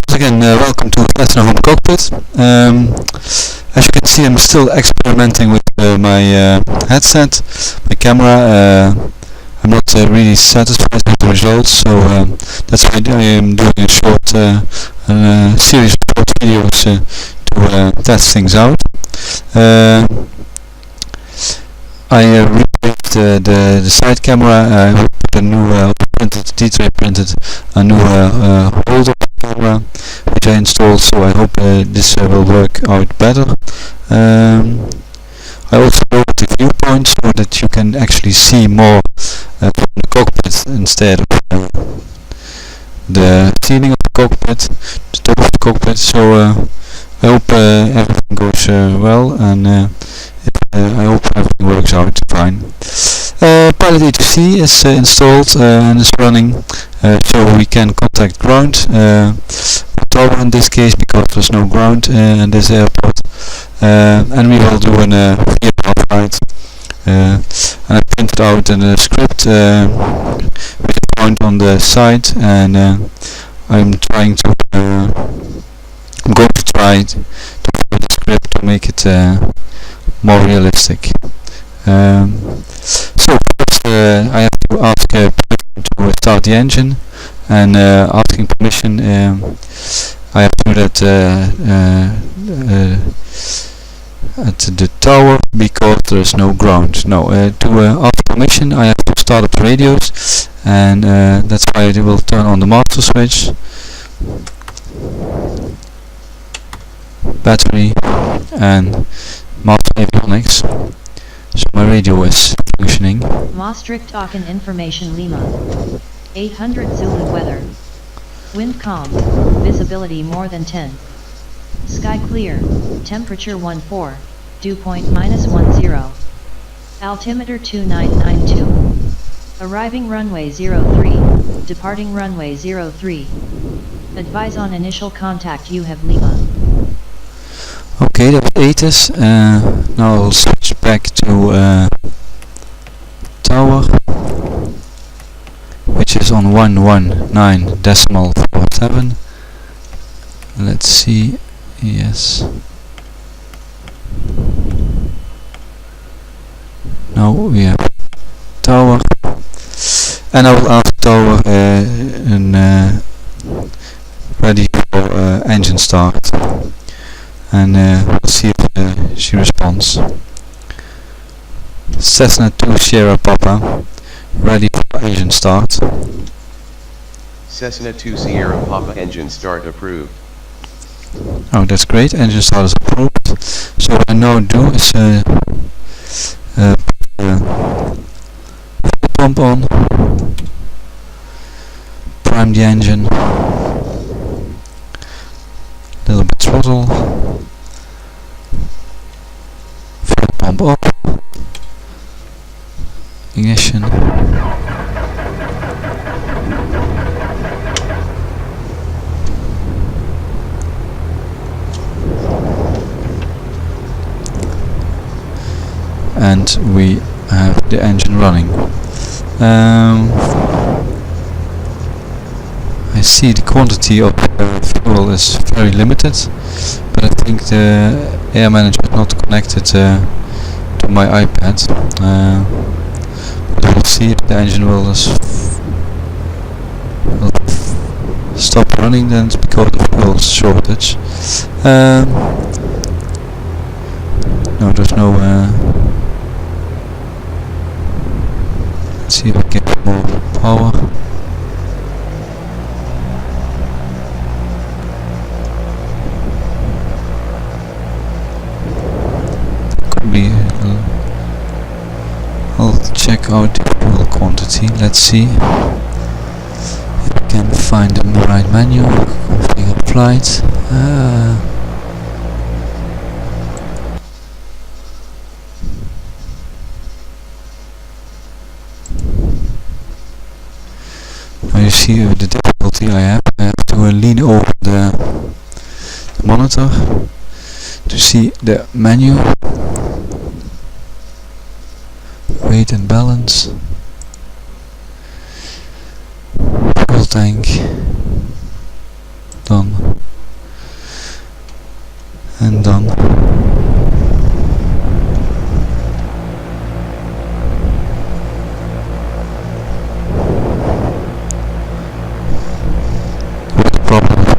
Once again, welcome to Cessna Home Cockpit. As you can see, I'm still experimenting with my headset, my camera. I'm not really satisfied with the results, so that's why I am doing a short series of short videos to test things out. I replaced the side camera. I put a new printed a new holder camera, which I installed. So I hope this will work out better. I also lowered the viewpoint so that you can actually see more from the cockpit instead of the ceiling of the cockpit, the top of the cockpit. So I hope everything goes well, and I hope everything works out fine. Pilot A2C is installed and is running, so we can contact ground, tower in this case, because there's no ground in this airport, and we will do an VFR flight. And I printed out a script with a point on the side, and I'm going to try to follow the script to make it more realistic. So first I have to ask permission to start the engine, and asking permission I have to do that at the tower because there is no ground. No, to ask permission I have to start up the radios, and that's why I will turn on the master switch, battery, and master avionics. So my radio is functioning. Maastricht Aachen Information Lima. 800 Zulu weather. Wind calm. Visibility more than 10. Sky clear. Temperature 14. Dew point -10. Altimeter 2992. Arriving runway 03. Departing runway 03. Advise on initial contact. You have Lima. Okay, that was ATIS. Now I'll switch back to tower, which is on 119.47. Let's see. Yes. Now we have tower, and I will ask tower ready for engine start, and we'll see if she responds. Cessna 2 Sierra Papa, ready for engine start. Cessna 2 Sierra Papa engine start approved. Oh, that's great. Engine start is approved. So what I now do is put the fuel pump on, prime the engine, little bit throttle, fuel pump up, ignition, and we have the engine running. I see the quantity of fuel is very limited, but I think the air manager is not connected to my iPad. But we'll see if the engine will stop running. Then it's because of fuel shortage. No, there's no. Let's see if I get more power. Could be. I'll check out the fuel quantity. Let's see if I can find the right menu. Configure flight. You see the difficulty I have to lean over the monitor to see the menu, weight and balance, fuel tank, done.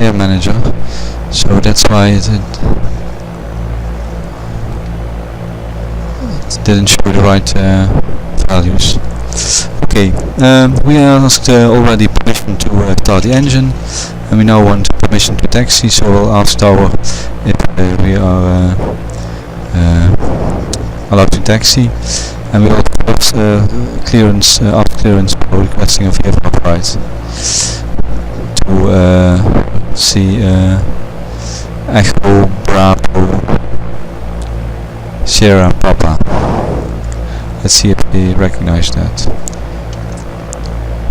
air manager, so that's why it didn't show the right values. Okay, we asked already permission to start the engine, and we now want permission to taxi, so we'll ask tower if we are allowed to taxi, and we will clearance after clearance for requesting a VFR ride to see Echo Bravo Sierra Papa. Let's see if they recognize that.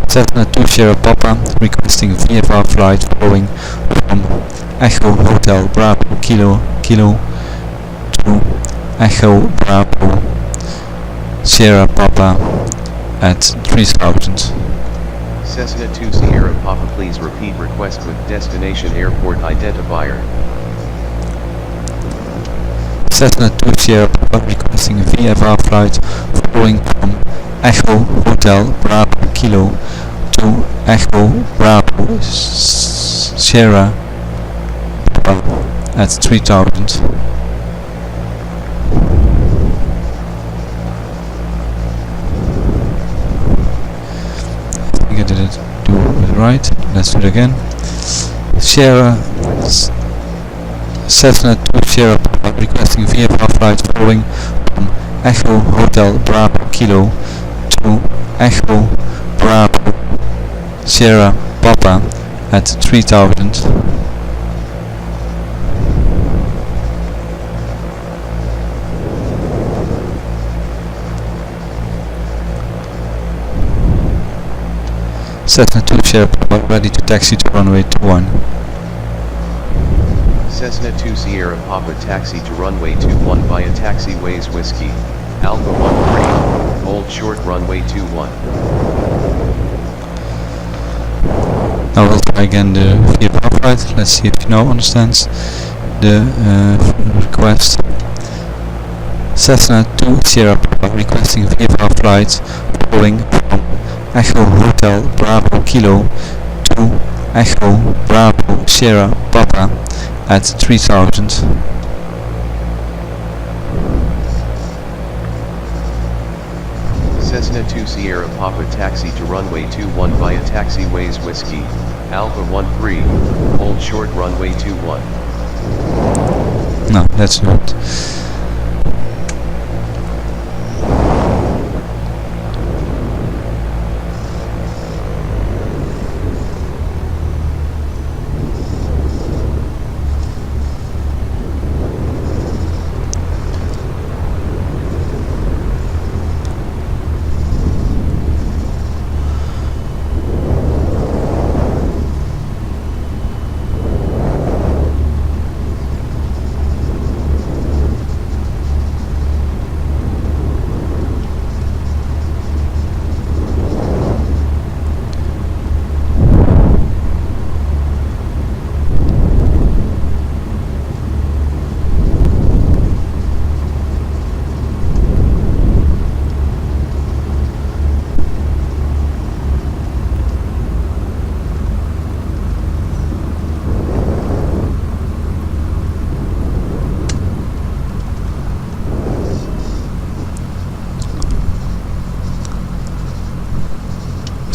Cessna 2 Sierra Papa requesting VFR flight following from Echo Hotel Bravo Kilo to Echo Bravo Sierra Papa at 3000. Cessna 2 Sierra Papa, please repeat request with destination airport identifier. Cessna 2 Sierra Papa requesting a VFR flight following from Echo Hotel Bravo Kilo to Echo Bravo Sierra Papa at 3000. I think I didn't do it right. Let's do it again. Cessna 2 Sierra Papa requesting VFR flight following from Echo Hotel Bravo Kilo to Echo Bravo Sierra Papa at 3000. Cessna 2 Sierra Papa ready to taxi to runway 21. Cessna 2 Sierra Papa taxi to runway 21 via taxiways Whiskey, Alpha 13, hold short runway 21. Now we'll try again the VFR flight. Let's see if he now understands the request. Cessna 2 Sierra Papa requesting VFR flight following from Echo Hotel Bravo Kilo to Echo Bravo Sierra Papa at 3000. Cessna 2 Sierra Papa taxi to runway 21 via taxiways Whiskey, Alpha 13, hold short runway 21. No, that's not.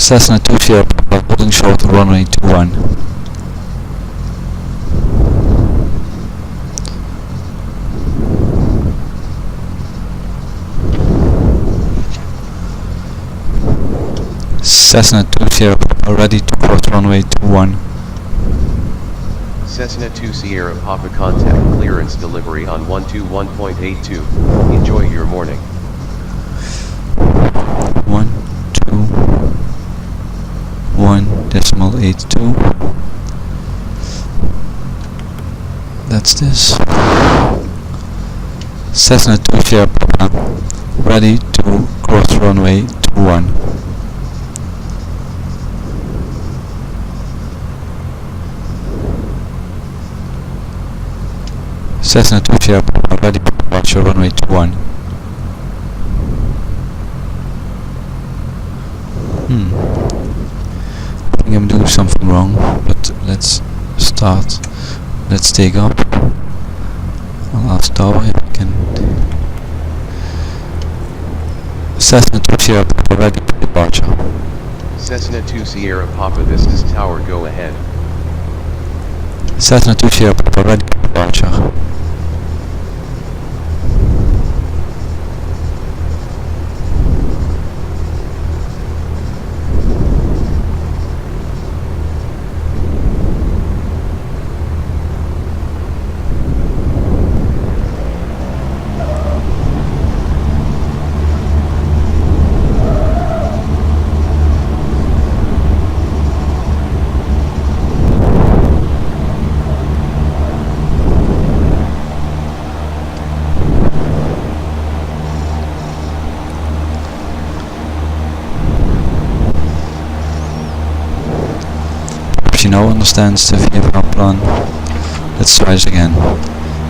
Cessna 2 Sierra Papa holding short runway 21. Cessna 2 Sierra Papa ready to cross runway 21. Cessna 2 Sierra Papa contact clearance delivery on 121.82. Enjoy your morning. 1.82. That's this. Cessna 2 Sierra Papa ready to cross runway 21. Cessna 2 Sierra Papa ready for departure runway 21. I think I'm doing something wrong, but let's start. Let's take up. I'll ask Tower if I can. Cessna 2 Sierra Papa ready for departure. Cessna 2 Sierra Papa, this is Tower, go ahead. Cessna 2 Sierra Papa ready for departure. She now understands the VFR plan. Let's try this again.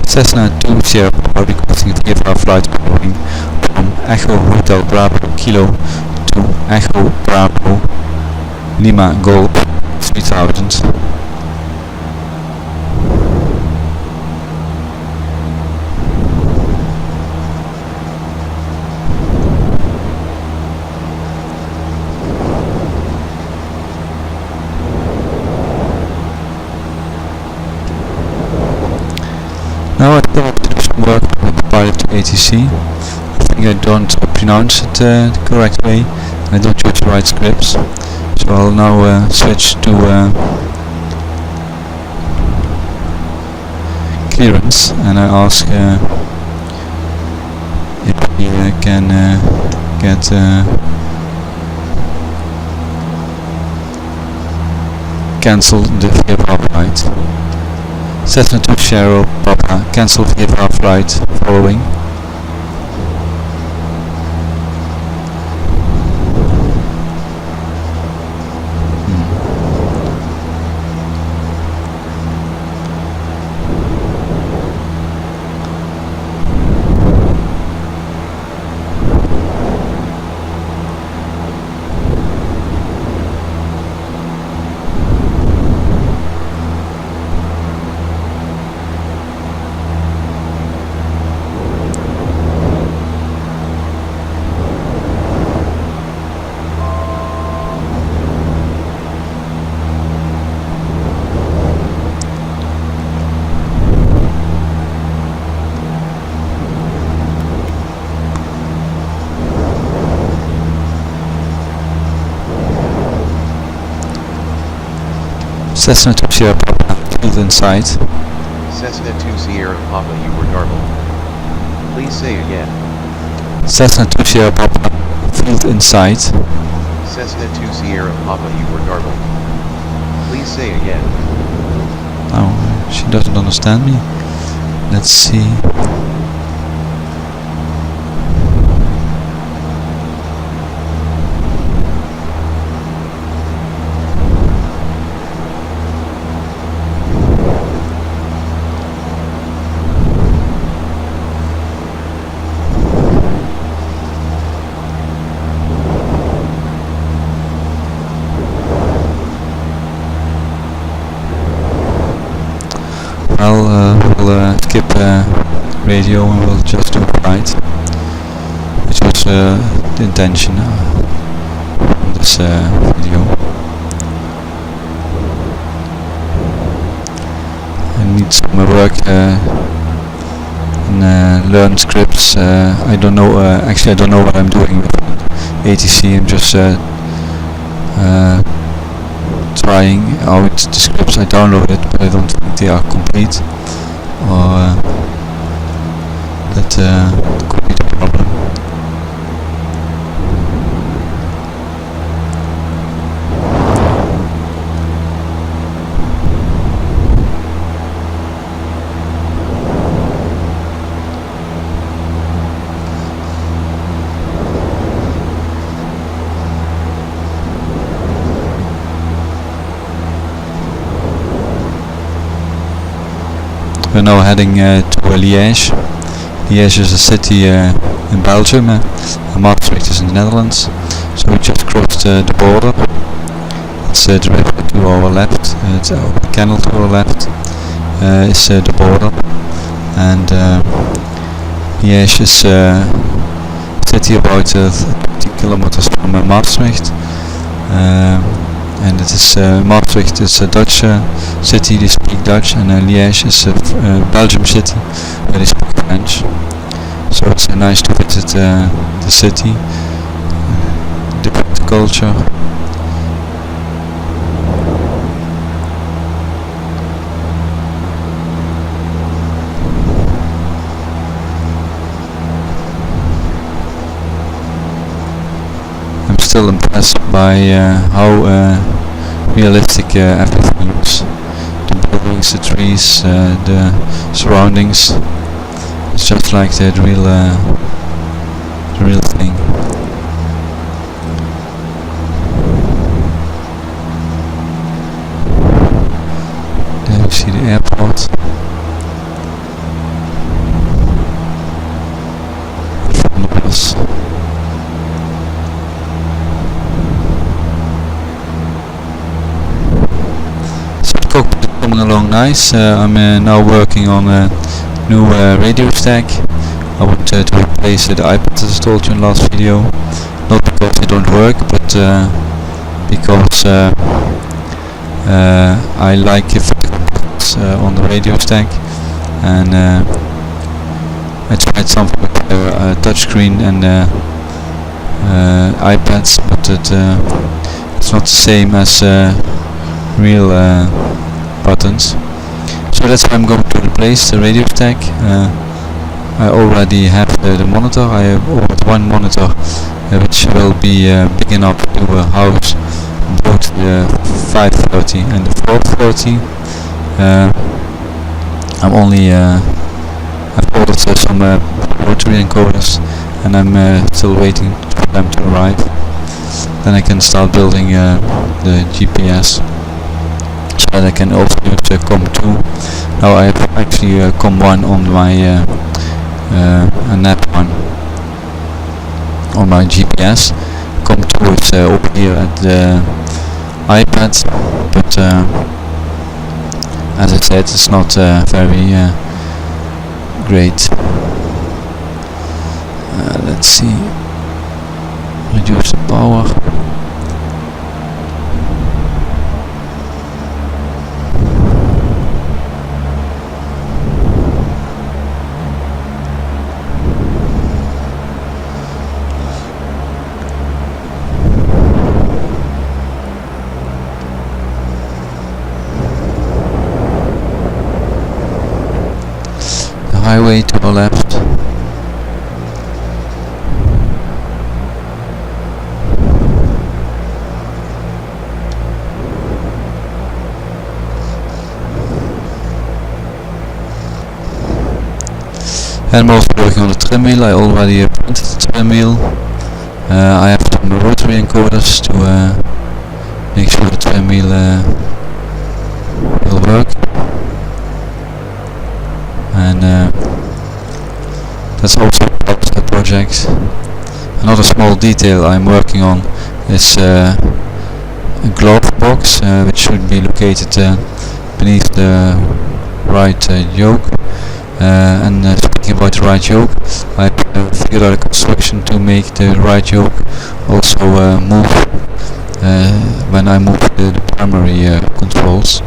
Cessna 2 Sierra Papa requesting VFR flight following from Echo Hotel Bravo Kilo to Echo Bravo Lima Golf 3000. Now I think I do some work with the pilot to ATC. I think I don't pronounce it the correct way. I don't use the right scripts. So I'll now switch to clearance, and I ask if we can get cancel the VFR flight. Cessna 2 Sierra Papa, cancel VFR flight following. Cessna 2 Sierra Papa, field in sight. Cessna 2 Sierra Papa, you were garbled. Please say again. Cessna 2 Sierra Papa, field in sight. Cessna 2 Sierra Papa, you were garbled. Please say again. Oh, she doesn't understand me. Let's see. We'll skip radio and we'll just do flight, which was the intention of this video. I need some work and learn scripts. I don't know. Actually, I don't know what I'm doing with ATC. I'm just trying out the scripts. I downloaded, but I don't think they are complete, or that could be the problem. We're now heading to Liège. Liège is a city in Belgium, and Maastricht is in the Netherlands. So we just crossed the border. It's directly to our left. It's canal to the left is the border, and Liège is a city about 30 kilometers from Maastricht, and it is Maastricht is a Dutch city, they speak Dutch, and Liège is a Belgium city where they speak French. So it's nice to visit the city, the culture. I'm still impressed by how realistic everything looks. The buildings, the trees, the surroundings. It's just like the real thing. There you see the airport. From the bus. So the cockpit is coming along nice. I'm now working on a new radio stack. I want to replace the iPads as I told you in the last video. Not because they don't work, but because I like it on the radio stack, and I tried something with touchscreen and iPads, but it's not the same as real buttons. So that's why I'm going to replace the radio stack. I already have the monitor. I have ordered one monitor which will be big enough to house both the 530 and the 430. I've ordered some rotary encoders, and I'm still waiting for them to arrive. Then I can start building the GPS, so that I can also use COM2. Now I have actually COM1 on my NAP1 on my GPS. COM2 is over here at the iPad, but as I said, it's not very great. Let's see. Reduce the power. Highway to the left. And I'm also working on the trim wheel. I already printed the trim wheel. I have some rotary encoders to make sure the trim wheel will work. And that's also part of the project. Another small detail I'm working on is a glove box which should be located beneath the right yoke. And speaking about the right yoke, I figured out a construction to make the right yoke also move when I move the primary controls,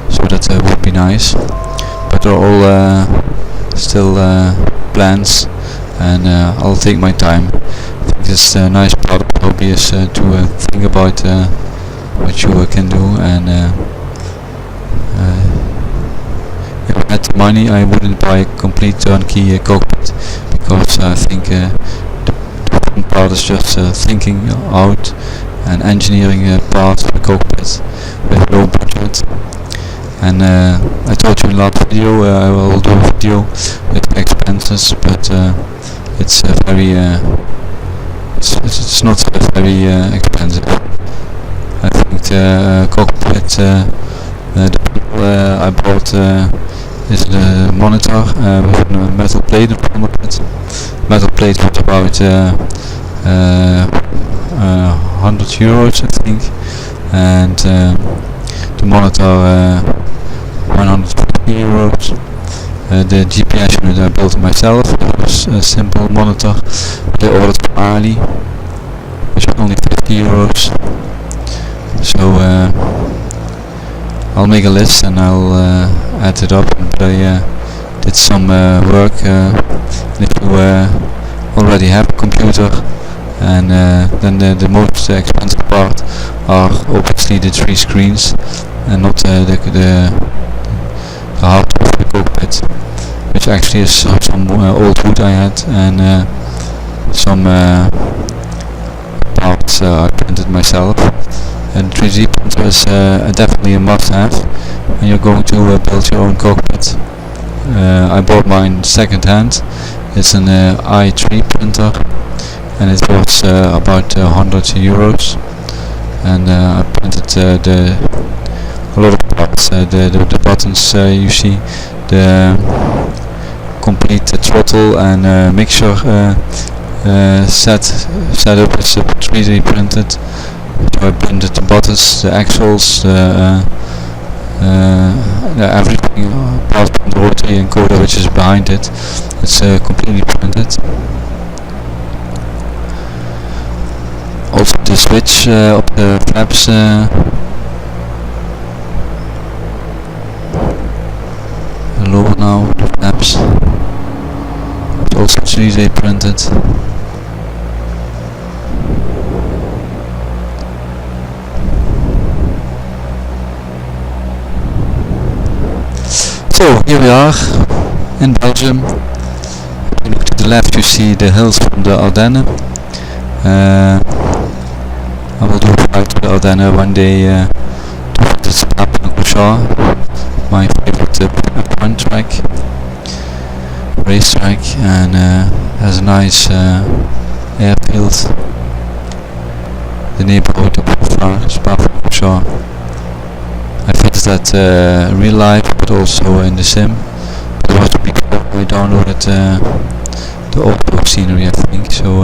so that would be nice. But they're all still plans, and I'll take my time. I think this nice part of the hobby is to think about what you can do, and if I had the money I wouldn't buy a complete turnkey cockpit, because I think the important part is just thinking out and engineering parts of the cockpit with low budget. And I told you in the last video I will do a video with expenses, but it's very it's not very expensive. I think the cockpit I bought is the monitor with a metal plate in front of it. Metal plate was about €100 I think, and the monitor 150 euros. The GPS unit I built myself. It was a simple monitor that I ordered from Ali, which was only 50 euros. So I'll make a list and I'll add it up. But I did some work. If you already have a computer, and then the most expensive part are obviously the 3 screens and not the hardware of the cockpit, which actually is some old wood I had, and some parts I printed myself. And 3D printer is definitely a must-have when you're going to build your own cockpit. I bought mine second-hand. It's an i3 printer, and it was about 100 euros. And I printed a lot of parts. The buttons you see, the complete throttle and mixture setup is 3D printed. So I printed the buttons, the axles, everything apart from the rotary encoder which is behind it. It's completely printed. Also the switch of the flaps lower now, the flaps. It's also 3D printed. So here we are in Belgium. If you look to the left you see the hills from the Ardennes. I will do a flight to the Ardennes one day to visit Spa-Francorchamps, my favorite point track, racetrack, and has a nice airfield. The neighborhood of Spa-Francorchamps. I fixed that real life, but also in the sim. But I have to be careful. I downloaded the auto scenery, I think. So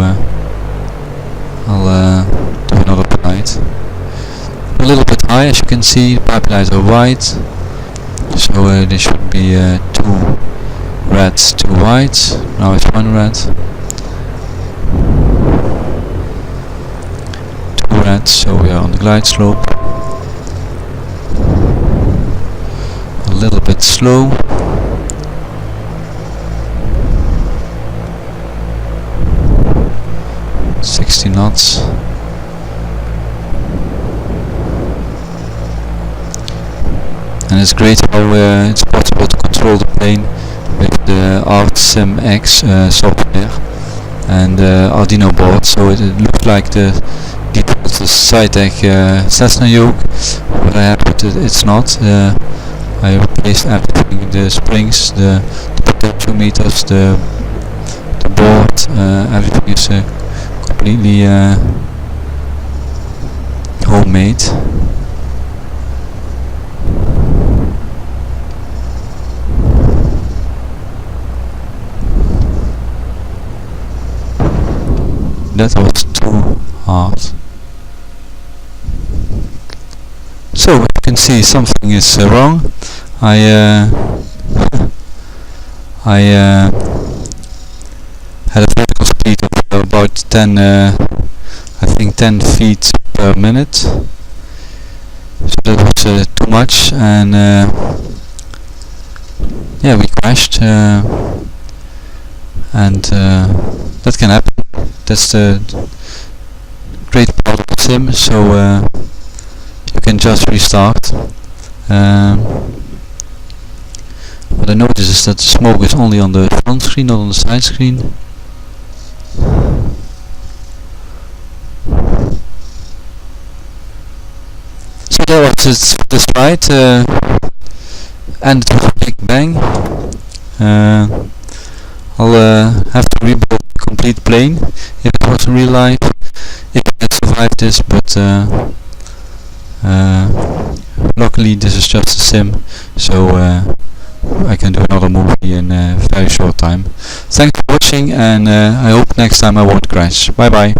I'll do another flight. A little bit high, as you can see. The pipelines are white, so there should be 2 reds, 2 whites. Now it's 1 red, 2 reds. So we are on the glide slope. A little bit slow. Knots. And it's great how it's possible to control the plane with the ArtSim X software and Arduino board. So it looks like the default Cytec Cessna yoke, but I have it's not. I replaced everything: the springs, the potentiometers, the board, everything is completely homemade. That was too hard. So you can see something is wrong. I had a vertical speed of about 10 feet per minute, so that was too much, and yeah, we crashed, and that can happen. That's the great part of the sim, so you can just restart. What I noticed is that the smoke is only on the front screen, not on the side screen. So that was it for this flight, and it was a big bang. I'll have to rebuild the complete plane if it was in real life, if I can survive this, but luckily this is just a sim, so I can do another movie in a very short time. Thanks for watching, and I hope next time I won't crash. Bye bye.